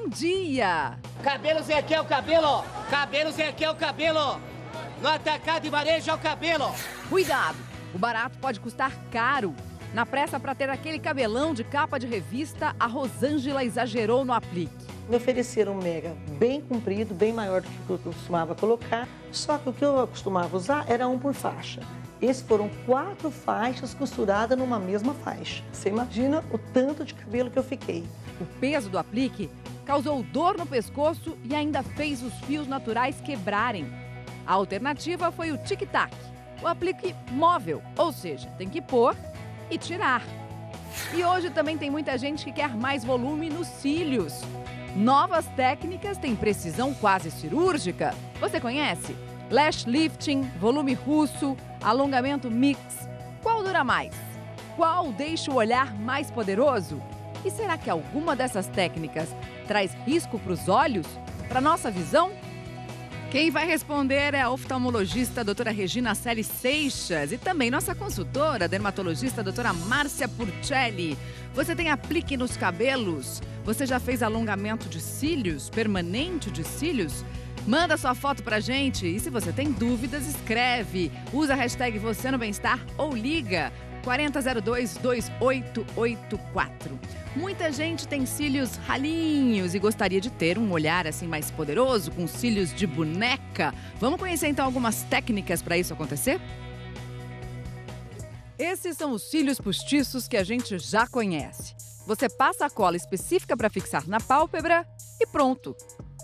bom dia! Cabelos aqui é o cabelo! Cabelos aqui é o cabelo! No atacado e varejo é o cabelo! Cuidado! O barato pode custar caro. Na pressa para ter aquele cabelão de capa de revista, a Rosângela exagerou no aplique. Me ofereceram um mega bem comprido, bem maior do que eu costumava colocar, só que o que eu costumava usar era um por faixa. Esses foram 4 faixas costuradas numa mesma faixa. Você imagina o tanto de cabelo que eu fiquei. O peso do aplique causou dor no pescoço e ainda fez os fios naturais quebrarem. A alternativa foi o tic-tac, o aplique móvel, ou seja, tem que pôr e tirar. E hoje também tem muita gente que quer mais volume nos cílios. Novas técnicas têm precisão quase cirúrgica. Você conhece? Lash lifting, volume russo, alongamento mix. Qual dura mais? Qual deixa o olhar mais poderoso? E será que alguma dessas técnicas traz risco para os olhos? Para nossa visão? Quem vai responder é a oftalmologista doutora Regina Celi Seixas e também nossa consultora, dermatologista doutora Márcia Purcelli. Você tem aplique nos cabelos? Você já fez alongamento de cílios, permanente de cílios? Manda sua foto pra gente e se você tem dúvidas, escreve. Usa a hashtag Você no Bem-Estar ou liga 4002-2884. Muita gente tem cílios ralinhos e gostaria de ter um olhar assim mais poderoso, com cílios de boneca. Vamos conhecer então algumas técnicas para isso acontecer? Esses são os cílios postiços que a gente já conhece. Você passa a cola específica para fixar na pálpebra e pronto.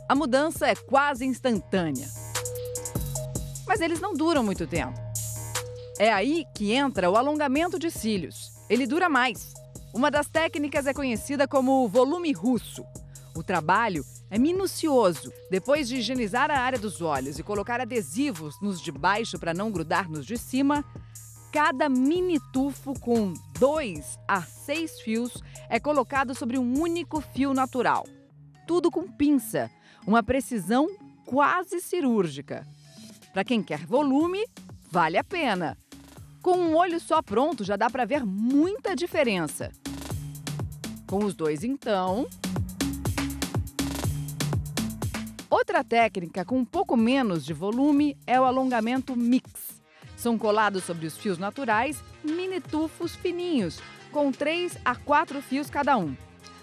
A mudança é quase instantânea. Mas eles não duram muito tempo. É aí que entra o alongamento de cílios. Ele dura mais. Uma das técnicas é conhecida como volume russo. O trabalho é minucioso. Depois de higienizar a área dos olhos e colocar adesivos nos de baixo para não grudar nos de cima, cada mini tufo com 2 a 6 fios é colocado sobre um único fio natural. Tudo com pinça, uma precisão quase cirúrgica. Para quem quer volume, vale a pena. Com um olho só pronto, já dá para ver muita diferença. Com os dois, então... Outra técnica com um pouco menos de volume é o alongamento mix. São colados sobre os fios naturais mini tufos fininhos, com 3 a 4 fios cada um.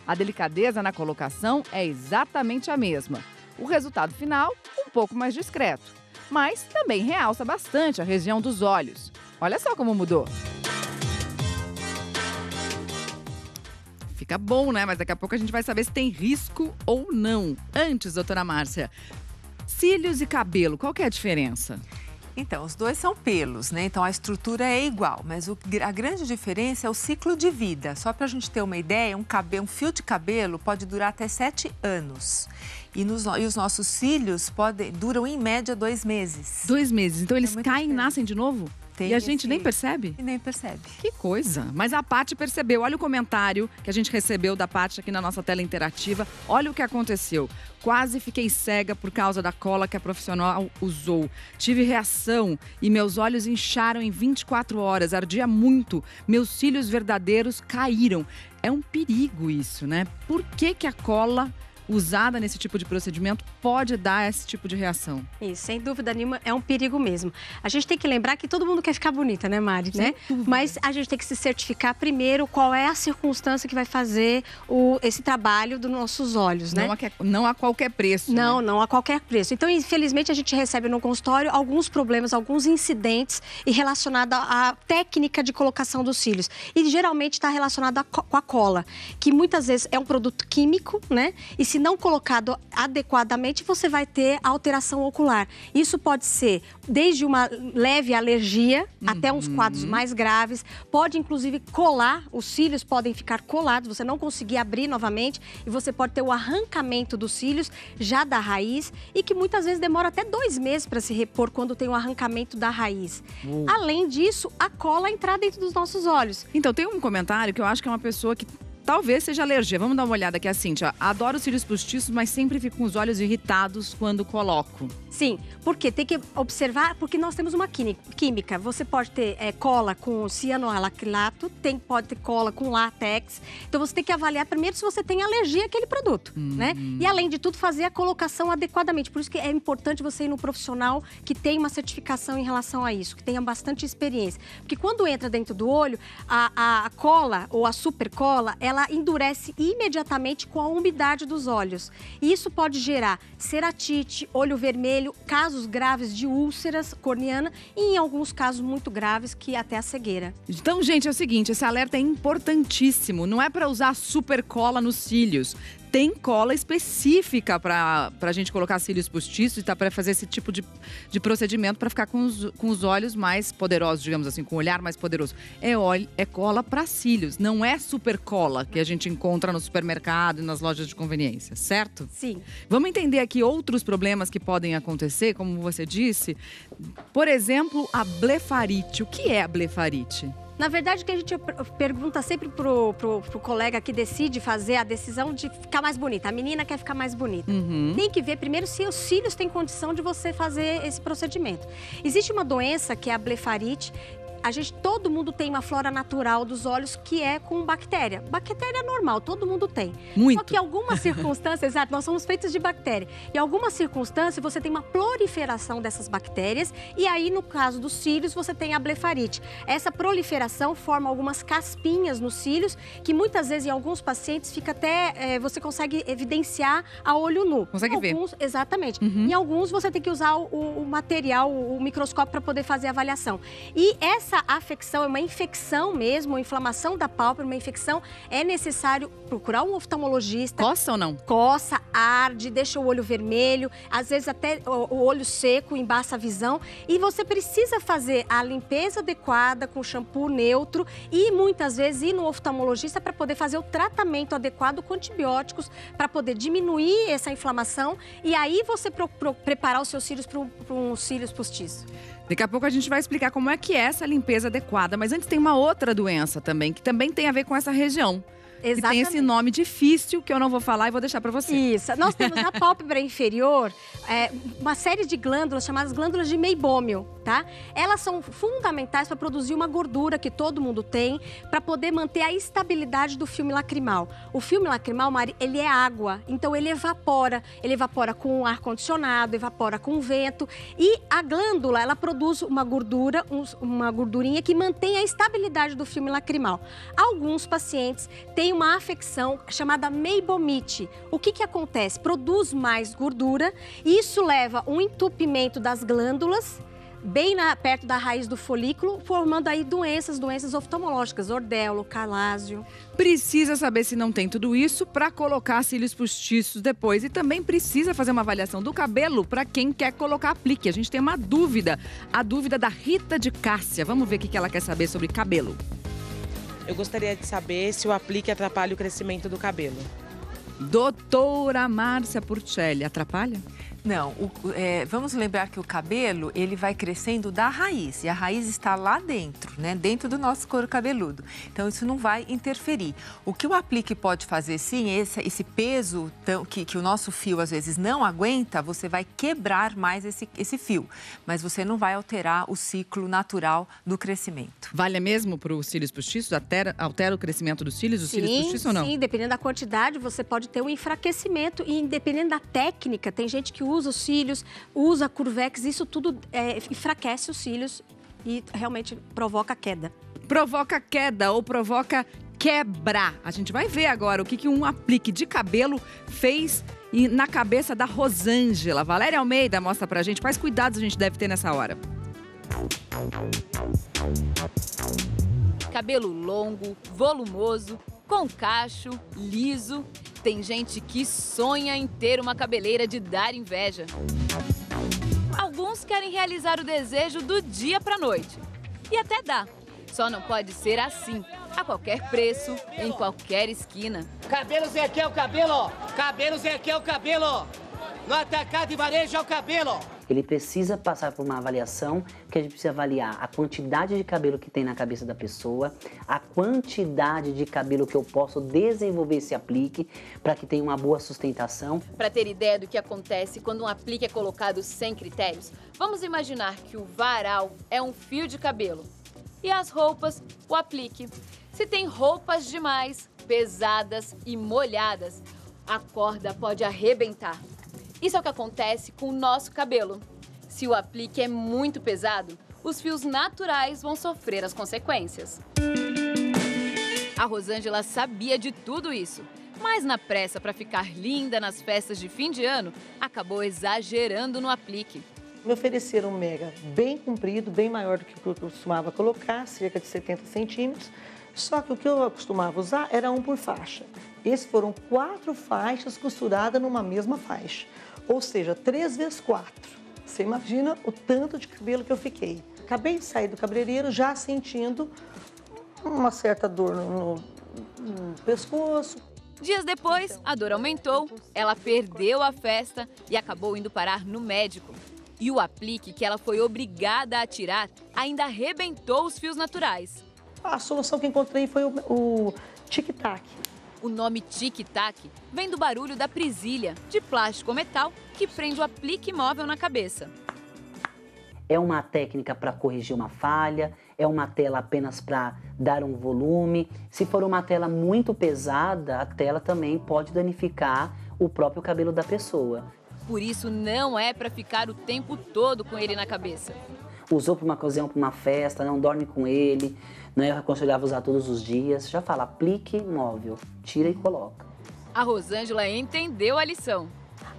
A delicadeza na colocação é exatamente a mesma. O resultado final, um pouco mais discreto, mas também realça bastante a região dos olhos. Olha só como mudou. Fica bom, né? Mas daqui a pouco a gente vai saber se tem risco ou não. Antes, doutora Márcia, cílios e cabelo, qual que é a diferença? Então, os dois são pelos, né? Então, a estrutura é igual, mas a grande diferença é o ciclo de vida. Só para a gente ter uma ideia, um fio de cabelo pode durar até 7 anos. E os nossos cílios duram, em média, 2 meses. 2 meses. Então, eles caem e nascem de novo? E a gente nem percebe? E nem percebe. Que coisa! Mas a Paty percebeu. Olha o comentário que a gente recebeu da Paty aqui na nossa tela interativa. Olha o que aconteceu. Quase fiquei cega por causa da cola que a profissional usou. Tive reação e meus olhos incharam em 24 horas. Ardia muito. Meus cílios verdadeiros caíram. É um perigo isso, né? Por que a cola usada nesse tipo de procedimento pode dar esse tipo de reação? Isso, sem dúvida nenhuma, é um perigo mesmo. A gente tem que lembrar que todo mundo quer ficar bonita, né, Mari? Né? Mas a gente tem que se certificar primeiro qual é a circunstância que vai fazer esse trabalho dos nossos olhos, né? Não a qualquer preço. Não, né? Não a qualquer preço. Então, infelizmente, a gente recebe no consultório alguns problemas, alguns incidentes relacionados à técnica de colocação dos cílios. E geralmente está relacionado com a cola, que muitas vezes é um produto químico, né? E se não colocado adequadamente, você vai ter alteração ocular. Isso pode ser desde uma leve alergia até uns quadros mais graves. Pode, inclusive, colar, os cílios podem ficar colados, você não conseguir abrir novamente e você pode ter o arrancamento dos cílios já da raiz e que muitas vezes demora até 2 meses para se repor quando tem o arrancamento da raiz. Além disso, a cola entrar dentro dos nossos olhos. Então, tem um comentário que eu acho que é uma pessoa que talvez seja alergia. Vamos dar uma olhada aqui, a Cíntia. Adoro cílios postiços, mas sempre fico com os olhos irritados quando coloco. Sim, porque tem que observar, porque nós temos uma química. Você pode ter cola com cianoalacrilato, pode ter cola com látex. Então você tem que avaliar primeiro se você tem alergia àquele produto, né? E além de tudo, fazer a colocação adequadamente. Por isso que é importante você ir no profissional que tem uma certificação em relação a isso, que tenha bastante experiência. Porque quando entra dentro do olho, a cola ou a supercola, ela endurece imediatamente com a umidade dos olhos. E isso pode gerar ceratite, olho vermelho, casos graves de úlceras corneana e em alguns casos muito graves que até a cegueira. Então, gente, é o seguinte, esse alerta é importantíssimo. Não é para usar super cola nos cílios. Tem cola específica para a gente colocar cílios postiços e tá para fazer esse tipo de procedimento para ficar com os olhos mais poderosos, digamos assim, com o olhar mais poderoso. É cola para cílios, não é super cola que a gente encontra no supermercado e nas lojas de conveniência, certo? Sim. Vamos entender aqui outros problemas que podem acontecer, como você disse. Por exemplo, a blefarite. O que é a blefarite? Na verdade, o que a gente pergunta sempre pro colega que decide fazer a decisão de ficar mais bonita. A menina quer ficar mais bonita. Tem que ver primeiro se os cílios têm condição de você fazer esse procedimento. Existe uma doença que é a blefarite. Todo mundo tem uma flora natural dos olhos que é com bactéria. Bactéria é normal, todo mundo tem. Muito. Só que em algumas circunstâncias, exato, nós somos feitos de bactéria. Em algumas circunstâncias, você tem uma proliferação dessas bactérias e aí, no caso dos cílios, você tem a blefarite. Essa proliferação forma algumas caspinhas nos cílios que muitas vezes, em alguns pacientes, fica até... você consegue evidenciar a olho nu. Consegue ver. Exatamente. Em alguns, você tem que usar o material, o microscópio para poder fazer a avaliação. E essa afecção é uma infecção mesmo, uma inflamação da pálpebra, uma infecção, é necessário procurar um oftalmologista. Coça ou não? Coça, arde, deixa o olho vermelho, às vezes até o olho seco, embaça a visão. E você precisa fazer a limpeza adequada com shampoo neutro e muitas vezes ir no oftalmologista para poder fazer o tratamento adequado com antibióticos para poder diminuir essa inflamação e aí você preparar os seus cílios para um cílios postiço. Daqui a pouco a gente vai explicar como é que é essa limpeza adequada. Mas antes tem uma outra doença também, que também tem a ver com essa região. Exatamente. E tem esse nome difícil que eu não vou falar e vou deixar para você. Isso. Nós temos na pálpebra inferior uma série de glândulas chamadas glândulas de meibômio, tá? Elas são fundamentais para produzir uma gordura que todo mundo tem, para poder manter a estabilidade do filme lacrimal. O filme lacrimal, Mari, ele é água, então ele evapora. Ele evapora com o ar-condicionado, evapora com o vento. E a glândula, ela produz uma gordura, uma gordurinha que mantém a estabilidade do filme lacrimal. Alguns pacientes têm uma afecção chamada meibomite. O que acontece? Produz mais gordura e isso leva a um entupimento das glândulas bem perto da raiz do folículo, formando aí doenças oftalmológicas, ordelo, calásio. Precisa saber se não tem tudo isso para colocar cílios postiços depois. E também precisa fazer uma avaliação do cabelo para quem quer colocar aplique. A gente tem uma dúvida, a dúvida da Rita de Cássia. Vamos ver o que ela quer saber sobre cabelo. Eu gostaria de saber se o aplique atrapalha o crescimento do cabelo. Doutora Márcia Purcelli, atrapalha? Não, vamos lembrar que o cabelo, ele vai crescendo da raiz. E a raiz está lá dentro, né? Dentro do nosso couro cabeludo. Então, isso não vai interferir. O que o aplique pode fazer, sim, esse peso que o nosso fio, às vezes, não aguenta, você vai quebrar mais esse fio. Mas você não vai alterar o ciclo natural do crescimento. Vale mesmo para os cílios postiços? Altera o crescimento dos cílios, cílios postiços ou não? Sim, dependendo da quantidade, você pode ter um enfraquecimento. E dependendo da técnica, tem gente que usa os cílios, usa Curvex, isso tudo enfraquece os cílios e realmente provoca queda. Provoca queda ou provoca quebra. A gente vai ver agora o que um aplique de cabelo fez na cabeça da Rosângela. Valéria Almeida mostra pra gente quais cuidados a gente deve ter nessa hora. Cabelo longo, volumoso, com cacho, liso. Tem gente que sonha em ter uma cabeleira de dar inveja. Alguns querem realizar o desejo do dia para a noite. E até dá. Só não pode ser assim, a qualquer preço, em qualquer esquina. Cabelo Zé aqui é o cabelo, ó. Cabelo Zé aqui é o cabelo, ó. No atacado e varejo é o cabelo, ó. ele precisa passar por uma avaliação, que a gente precisa avaliar a quantidade de cabelo que tem na cabeça da pessoa, a quantidade de cabelo que eu posso desenvolver esse aplique para que tenha uma boa sustentação. Para ter ideia do que acontece quando um aplique é colocado sem critérios, vamos imaginar que o varal é um fio de cabelo e as roupas, o aplique. Se tem roupas demais, pesadas e molhadas, a corda pode arrebentar. Isso é o que acontece com o nosso cabelo. Se o aplique é muito pesado, os fios naturais vão sofrer as consequências. A Rosângela sabia de tudo isso, mas na pressa para ficar linda nas festas de fim de ano, acabou exagerando no aplique. Me ofereceram um mega bem comprido, bem maior do que eu costumava colocar, cerca de 70 centímetros. Só que o que eu costumava usar era um por faixa. Esses foram 4 faixas costuradas numa mesma faixa. Ou seja, 3 vezes 4. Você imagina o tanto de cabelo que eu fiquei. Acabei de sair do cabeleireiro já sentindo uma certa dor no pescoço. Dias depois, a dor aumentou, ela perdeu a festa e acabou indo parar no médico. E o aplique que ela foi obrigada a tirar ainda arrebentou os fios naturais. A solução que encontrei foi o tic-tac. O nome tic-tac vem do barulho da presilha, de plástico ou metal, que prende o aplique móvel na cabeça. É uma técnica para corrigir uma falha, é uma tela apenas para dar um volume. Se for uma tela muito pesada, a tela também pode danificar o próprio cabelo da pessoa. Por isso, não é para ficar o tempo todo com ele na cabeça. Usou para uma ocasião, para uma festa, não dorme com ele, não é aconselhável usar todos os dias. Já fala, aplique móvel, tira e coloca. A Rosângela entendeu a lição.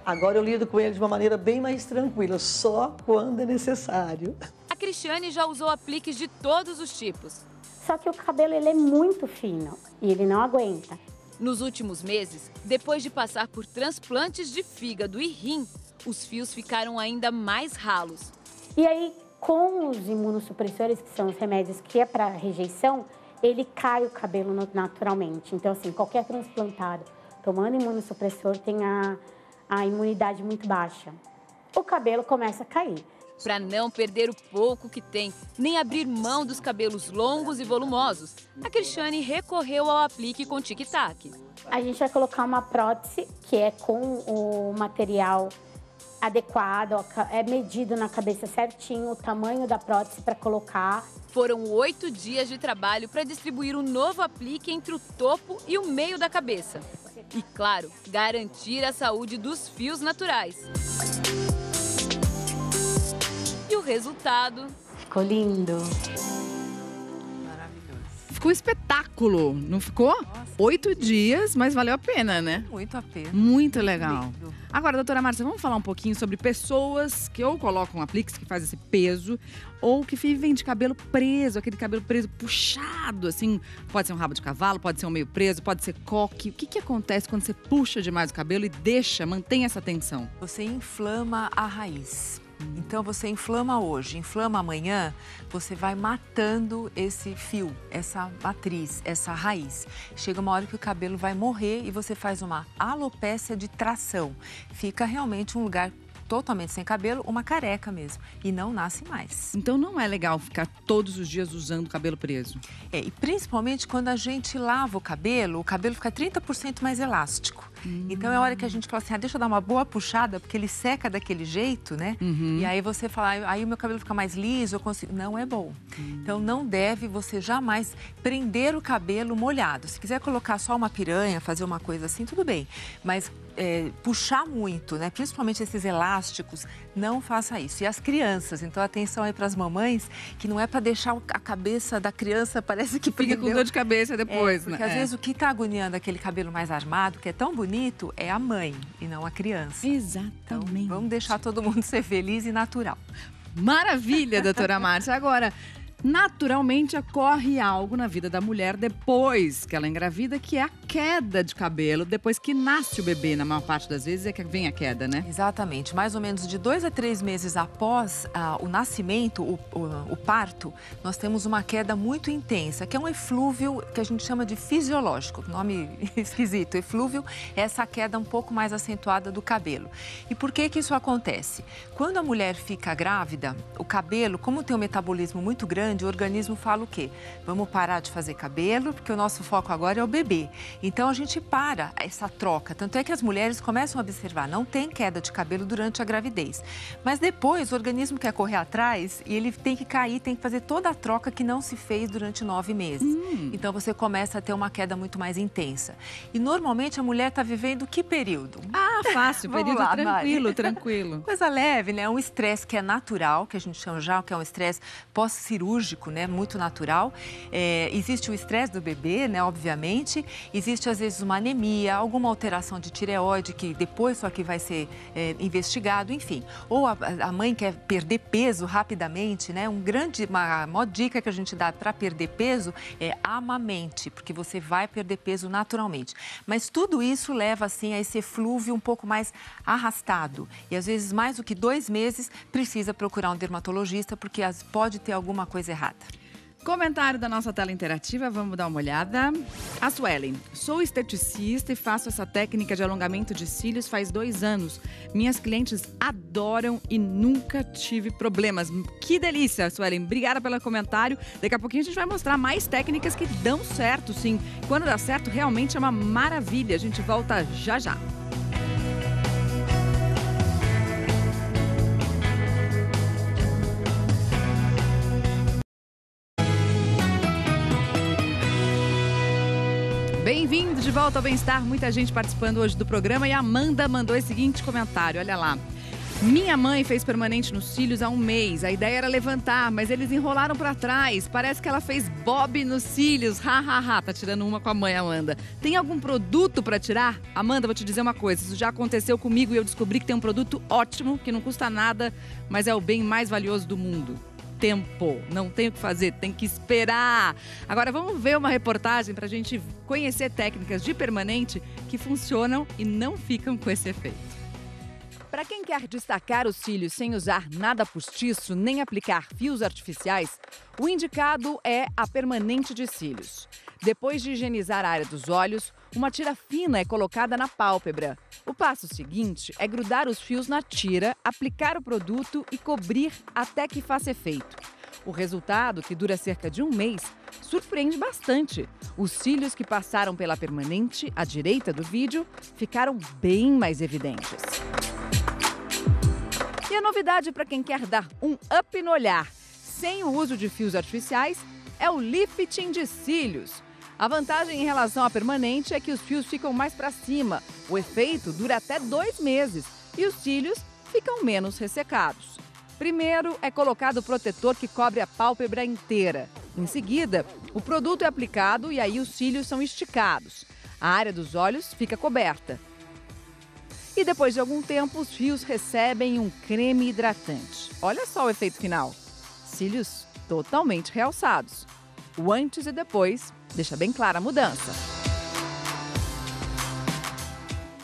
Agora eu lido com ele de uma maneira bem mais tranquila, só quando é necessário. A Cristiane já usou apliques de todos os tipos. Só que o cabelo ele é muito fino e ele não aguenta. Nos últimos meses, depois de passar por transplantes de fígado e rim, os fios ficaram ainda mais ralos. E aí, com os imunossupressores, que são os remédios que é para rejeição, ele cai o cabelo naturalmente. Então, assim, qualquer transplantado tomando imunossupressor tem a imunidade muito baixa. O cabelo começa a cair. Para não perder o pouco que tem, nem abrir mão dos cabelos longos e volumosos, a Cristiane recorreu ao aplique com tic-tac. A gente vai colocar uma prótese, que é com o material adequado, é medido na cabeça certinho o tamanho da prótese para colocar. Foram 8 dias de trabalho para distribuir um novo aplique entre o topo e o meio da cabeça. E, claro, garantir a saúde dos fios naturais. E o resultado? Ficou lindo. Maravilhoso. Ficou um espetáculo, não ficou? Nossa. 8 dias, mas valeu a pena, né? Muito a pena. Muito legal. Lindo. Agora, doutora Márcia, vamos falar um pouquinho sobre pessoas que ou colocam apliques que faz esse peso, ou que vivem de cabelo preso, aquele cabelo preso puxado, assim. Pode ser um rabo de cavalo, pode ser um meio preso, pode ser coque. O que acontece quando você puxa demais o cabelo e mantém essa tensão? Você inflama a raiz. Então, você inflama hoje, inflama amanhã, você vai matando esse fio, essa matriz, essa raiz. Chega uma hora que o cabelo vai morrer e você faz uma alopécia de tração. Fica realmente um lugar totalmente sem cabelo, uma careca mesmo. E não nasce mais. Então não é legal ficar todos os dias usando o cabelo preso. E principalmente quando a gente lava o cabelo fica 30% mais elástico. Então é a hora que a gente fala assim, deixa eu dar uma boa puxada, porque ele seca daquele jeito, né? E aí você fala, aí o meu cabelo fica mais liso, eu consigo... Não é bom. Então não deve você jamais prender o cabelo molhado. Se quiser colocar só uma piranha, fazer uma coisa assim, tudo bem. Mas puxar muito, né? Principalmente esses elásticos, não faça isso. E as crianças, então atenção aí para as mamães, que não é para deixar a cabeça da criança, parece que fica com dor de cabeça depois, porque né? Às vezes o que está agoniando aquele cabelo mais armado, que é tão bonito, é a mãe e não a criança. Exatamente. Então, vamos deixar todo mundo ser feliz e natural. Maravilha, doutora Márcia. Agora, Naturalmente, ocorre algo na vida da mulher depois que ela engravida, que é a queda de cabelo, depois que nasce o bebê. Na maior parte das vezes é que vem a queda, né? Exatamente. Mais ou menos de 2 a 3 meses após o nascimento, o parto, nós temos uma queda muito intensa, que é um eflúvio que a gente chama de fisiológico. Nome esquisito. Eflúvio é essa queda um pouco mais acentuada do cabelo. E por que isso acontece? Quando a mulher fica grávida, o cabelo, como tem um metabolismo muito grande, o organismo fala o quê? Vamos parar de fazer cabelo, porque o nosso foco agora é o bebê. Então, a gente para essa troca. Tanto é que as mulheres começam a observar, não tem queda de cabelo durante a gravidez. Mas depois, o organismo quer correr atrás e ele tem que cair, tem que fazer toda a troca que não se fez durante 9 meses. Então, você começa a ter uma queda muito mais intensa. E, normalmente, a mulher está vivendo que período? Ah, fácil, período lá, tranquilo. Coisa leve, né? Um estresse que é natural, que a gente chama já, que é um estresse pós-cirúrgico, né? Muito natural. Existe o estresse do bebê, né? Obviamente. Existe, às vezes, uma anemia, alguma alteração de tireoide, que depois só que vai ser investigado, enfim. Ou a mãe quer perder peso rapidamente, né? Uma maior dica que a gente dá para perder peso é amamente, porque você vai perder peso naturalmente. Mas tudo isso leva, assim, a esse eflúvio um pouco mais arrastado. E, às vezes, mais do que 2 meses, precisa procurar um dermatologista, porque pode ter alguma coisa errada. Comentário da nossa tela interativa, vamos dar uma olhada. A Suelen: sou esteticista e faço essa técnica de alongamento de cílios faz 2 anos. Minhas clientes adoram e nunca tive problemas. Que delícia, Suelen. Obrigada pelo comentário. Daqui a pouquinho a gente vai mostrar mais técnicas que dão certo, sim. Quando dá certo, realmente é uma maravilha. A gente volta já já. Bem-vindo de volta ao Bem-Estar. Muita gente participando hoje do programa e a Amanda mandou esse seguinte comentário, olha lá. Minha mãe fez permanente nos cílios há 1 mês. A ideia era levantar, mas eles enrolaram para trás. Parece que ela fez bob nos cílios. Tá tirando uma com a mãe, Amanda. Tem algum produto para tirar? Amanda, vou te dizer uma coisa. Isso já aconteceu comigo e eu descobri que tem um produto ótimo, que não custa nada, mas é o bem mais valioso do mundo. Tempo. Não tem o que fazer, tem que esperar. Agora vamos ver uma reportagem para a gente conhecer técnicas de permanente que funcionam e não ficam com esse efeito. Para quem quer destacar os cílios sem usar nada postiço nem aplicar fios artificiais, o indicado é a permanente de cílios. Depois de higienizar a área dos olhos, uma tira fina é colocada na pálpebra. O passo seguinte é grudar os fios na tira, aplicar o produto e cobrir até que faça efeito. O resultado, que dura cerca de 1 mês, surpreende bastante. Os cílios que passaram pela permanente, à direita do vídeo, ficaram bem mais evidentes. E a novidade para quem quer dar um up no olhar, sem o uso de fios artificiais, é o lifting de cílios. A vantagem em relação à permanente é que os fios ficam mais para cima. O efeito dura até 2 meses e os cílios ficam menos ressecados. Primeiro é colocado o protetor que cobre a pálpebra inteira. Em seguida, o produto é aplicado e aí os cílios são esticados. A área dos olhos fica coberta. E depois de algum tempo, os fios recebem um creme hidratante. Olha só o efeito final. Cílios totalmente realçados. O antes e depois deixa bem clara a mudança.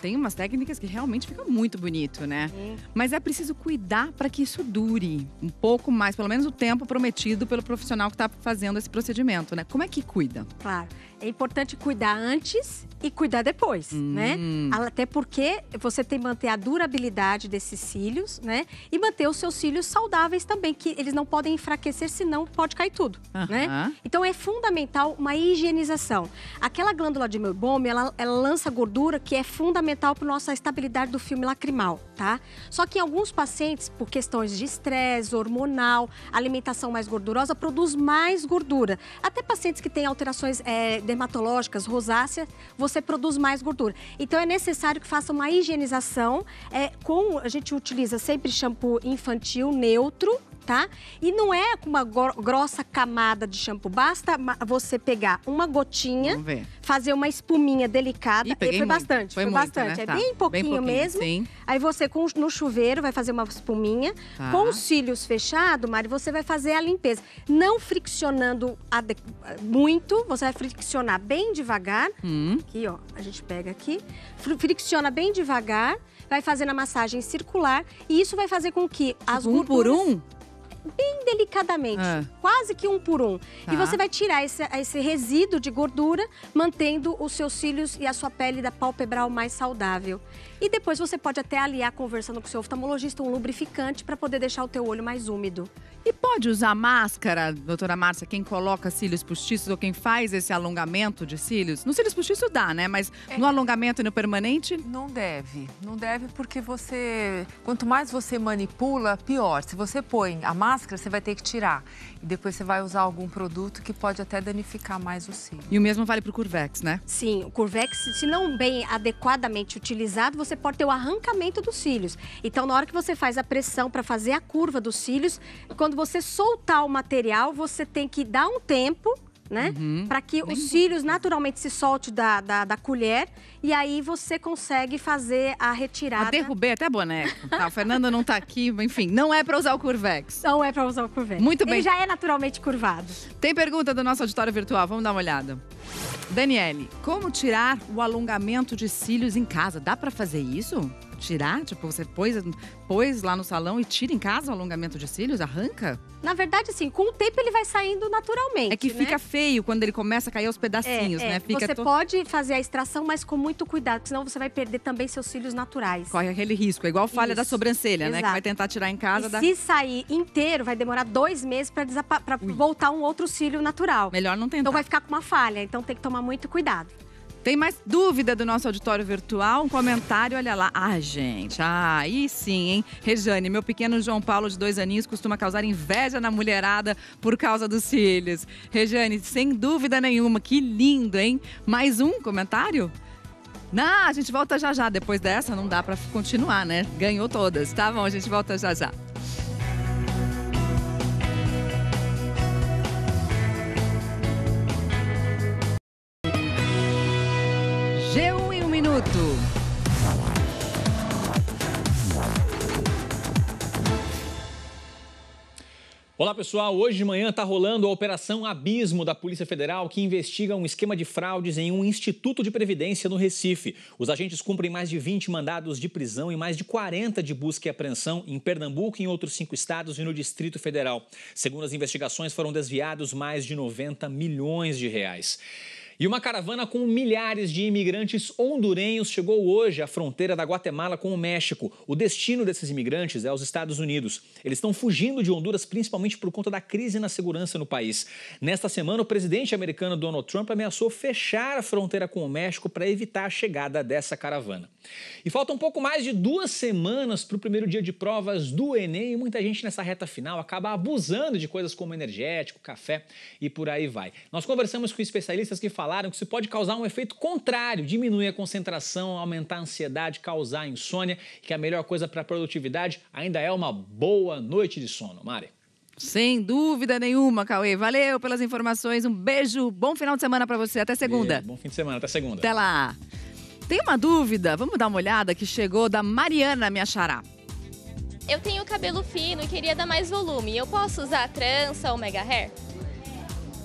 Tem umas técnicas que realmente ficam muito bonito, né? Mas é preciso cuidar para que isso dure um pouco mais, pelo menos o tempo prometido pelo profissional que está fazendo esse procedimento, né? Como é que cuida? Claro, é importante cuidar antes e cuidar depois, né? Até porque você tem que manter a durabilidade desses cílios, né? E manter os seus cílios saudáveis também, que eles não podem enfraquecer, senão pode cair tudo, né? Então é fundamental uma higienização. Aquela glândula de meibome, ela lança gordura que é fundamental para a nossa estabilidade do filme lacrimal, tá? Só que em alguns pacientes, por questões de estresse, hormonal, alimentação mais gordurosa, produz mais gordura. Até pacientes que têm alterações dermatológicas, rosácea, você produz mais gordura. Então é necessário que faça uma higienização. A gente utiliza sempre shampoo infantil neutro, tá? E não é com uma grossa camada de shampoo, basta você pegar uma gotinha, fazer uma espuminha delicada. Foi bastante, foi bastante. Né? É bem pouquinho mesmo. Sim. Aí você, no chuveiro, vai fazer uma espuminha. Tá. Com os cílios fechados, Mari, você vai fazer a limpeza. Não friccionando muito, você vai friccionar bem devagar. Aqui, ó, a gente pega aqui. Fricciona bem devagar, vai fazendo a massagem circular. E isso vai fazer com que as gorduras... por um? Bem delicadamente, quase que 1 por 1. Tá. E você vai tirar esse resíduo de gordura, mantendo os seus cílios e a sua pele da pálpebral mais saudável. E depois você pode até aliar, conversando com o seu oftalmologista, um lubrificante para poder deixar o teu olho mais úmido. E pode usar máscara, doutora Márcia, quem coloca cílios postiços ou quem faz esse alongamento de cílios? No cílios postiços dá, né? Mas no alongamento e no permanente? Não deve. Não deve porque quanto mais você manipula, pior. Se você põe a máscara, você vai ter que tirar. E depois você vai usar algum produto que pode até danificar mais o cílio. E o mesmo vale para o Curvex, né? Sim, o Curvex, se não bem adequadamente utilizado, você pode ter o arrancamento dos cílios. Então, na hora que você faz a pressão para fazer a curva dos cílios, quando você soltar o material, você tem que dar um tempo, né? Para que os cílios naturalmente se solte da colher e aí você consegue fazer a retirada. Eu derrubei até boneco. Tá, a Fernanda não tá aqui, enfim, não é para usar o Curvex. Não é para usar o Curvex. Muito bem. Ele já é naturalmente curvado. Tem pergunta do nosso auditório virtual, vamos dar uma olhada. Daniele, como tirar o alongamento de cílios em casa? Dá para fazer isso? Tirar? Tipo, você pôs lá no salão e tira em casa o alongamento de cílios? Arranca? Na verdade, assim, com o tempo ele vai saindo naturalmente. É que fica feio quando ele começa a cair aos pedacinhos, né? Você pode fazer a extração, mas com muito cuidado, senão você vai perder também seus cílios naturais. Corre aquele risco, é igual falha da sobrancelha, né? Que vai tentar tirar em casa. Se sair inteiro, vai demorar 2 meses para voltar um outro cílio natural. Melhor não tentar. Então vai ficar com uma falha, então tem que tomar muito cuidado. Tem mais dúvida do nosso auditório virtual? Um comentário, olha lá. Gente, aí sim, hein? Rejane, meu pequeno João Paulo, de 2 aninhos, costuma causar inveja na mulherada por causa dos cílios. Rejane, sem dúvida nenhuma, que lindo, hein? Mais um comentário? Não, a gente volta já já. Depois dessa, não dá pra continuar, né? Ganhou todas, tá bom? A gente volta já já. G1 em 1 minuto. Olá pessoal, hoje de manhã está rolando a Operação Abismo da Polícia Federal, que investiga um esquema de fraudes em um instituto de previdência no Recife. Os agentes cumprem mais de 20 mandados de prisão e mais de 40 de busca e apreensão em Pernambuco e em outros 5 estados e no Distrito Federal. Segundo as investigações, foram desviados mais de 90 milhões de reais. E uma caravana com milhares de imigrantes hondurenhos chegou hoje à fronteira da Guatemala com o México. O destino desses imigrantes é os Estados Unidos. Eles estão fugindo de Honduras principalmente por conta da crise na segurança no país. Nesta semana, o presidente americano Donald Trump ameaçou fechar a fronteira com o México para evitar a chegada dessa caravana. E faltam um pouco mais de 2 semanas para o primeiro dia de provas do Enem e muita gente nessa reta final acaba abusando de coisas como energético, café e por aí vai. Nós conversamos com especialistas que falaram que isso pode causar um efeito contrário, diminuir a concentração, aumentar a ansiedade, causar insônia, e que a melhor coisa para a produtividade ainda é uma boa noite de sono. Mari. Sem dúvida nenhuma, Cauê. Valeu pelas informações, um beijo, bom final de semana para você, até segunda. Bom fim de semana, até segunda. Até lá. Tem uma dúvida, vamos dar uma olhada, que chegou da Mariana, minha xará. Eu tenho cabelo fino e queria dar mais volume. Eu posso usar trança ou mega hair?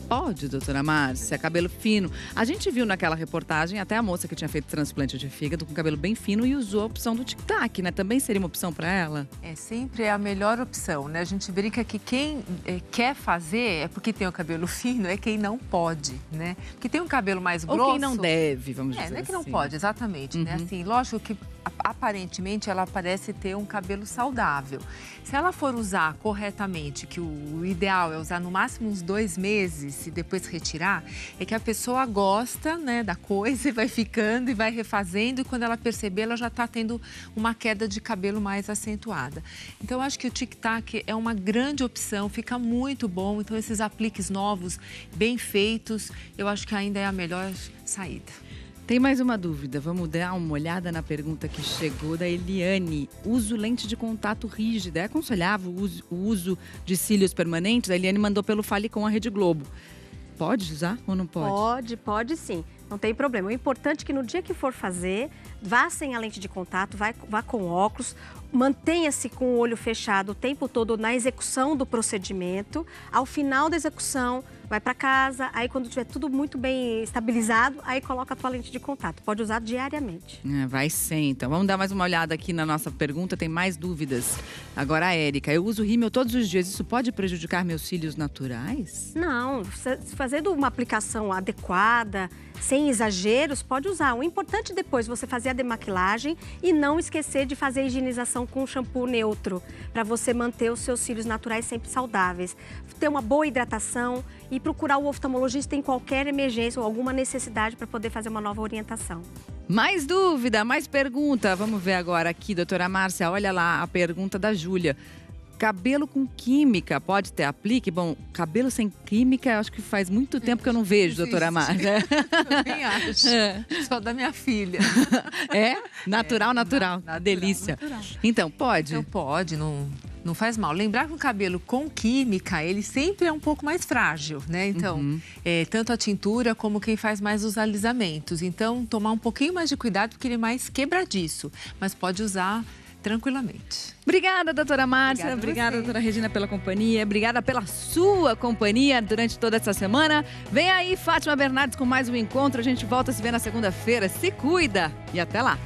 Pode, doutora Márcia, cabelo fino. A gente viu naquela reportagem até a moça que tinha feito transplante de fígado com cabelo bem fino e usou a opção do tic-tac, né? Também seria uma opção para ela? É, sempre é a melhor opção, né? A gente brinca que quem quer fazer é porque tem o cabelo fino, é quem não pode, né? Porque tem um cabelo mais grosso... Ou quem não deve, vamos dizer assim. Não é que não pode, exatamente, né? Assim, lógico que aparentemente ela parece ter um cabelo saudável. Se ela for usar corretamente, que o ideal é usar no máximo uns 2 meses e depois retirar, é que a pessoa gosta, né, da coisa e vai ficando e vai refazendo, e quando ela perceber, ela já está tendo uma queda de cabelo mais acentuada. Então, eu acho que o tic-tac é uma grande opção, fica muito bom. Então, esses apliques novos, bem feitos, eu acho que ainda é a melhor saída. Tem mais uma dúvida, vamos dar uma olhada na pergunta que chegou da Eliane. Uso lente de contato rígida, é aconselhável o uso de cílios permanentes? A Eliane mandou pelo Fale com a Rede Globo. Pode usar ou não pode? Pode sim, não tem problema. O importante é que no dia que for fazer, vá sem a lente de contato, vá com óculos, mantenha-se com o olho fechado o tempo todo na execução do procedimento. Ao final da execução, vai para casa, aí quando tiver tudo muito bem estabilizado, aí coloca a tua lente de contato. Pode usar diariamente. Vai sim, então vamos dar mais uma olhada aqui na nossa pergunta, tem mais dúvidas. Agora a Érica, eu uso rímel todos os dias, isso pode prejudicar meus cílios naturais? Não, fazendo uma aplicação adequada, sem exageros, pode usar. O importante depois você fazer a demaquilagem e não esquecer de fazer a higienização com um shampoo neutro, para você manter os seus cílios naturais sempre saudáveis. Ter uma boa hidratação e procurar o oftalmologista em qualquer emergência ou alguma necessidade para poder fazer uma nova orientação. Mais dúvida, mais pergunta. Vamos ver agora aqui, doutora Márcia, olha lá a pergunta da Júlia. Cabelo com química, pode ter aplique? Bom, cabelo sem química, acho que faz muito tempo que eu não vejo, doutora Márcia. Também acho. Só da minha filha. É? Natural. Delícia. Natural. Então, pode? Então pode, não faz mal. Lembrar que o cabelo com química, ele sempre é um pouco mais frágil, né? Então, tanto a tintura como quem faz mais os alisamentos. Então, tomar um pouquinho mais de cuidado, porque ele é mais quebradiço. Mas pode usar tranquilamente. Obrigada, doutora Márcia. Obrigada, doutora Regina, pela companhia. Obrigada pela sua companhia durante toda essa semana. Vem aí, Fátima Bernardes, com mais um encontro. A gente volta a se ver na segunda-feira. Se cuida e até lá.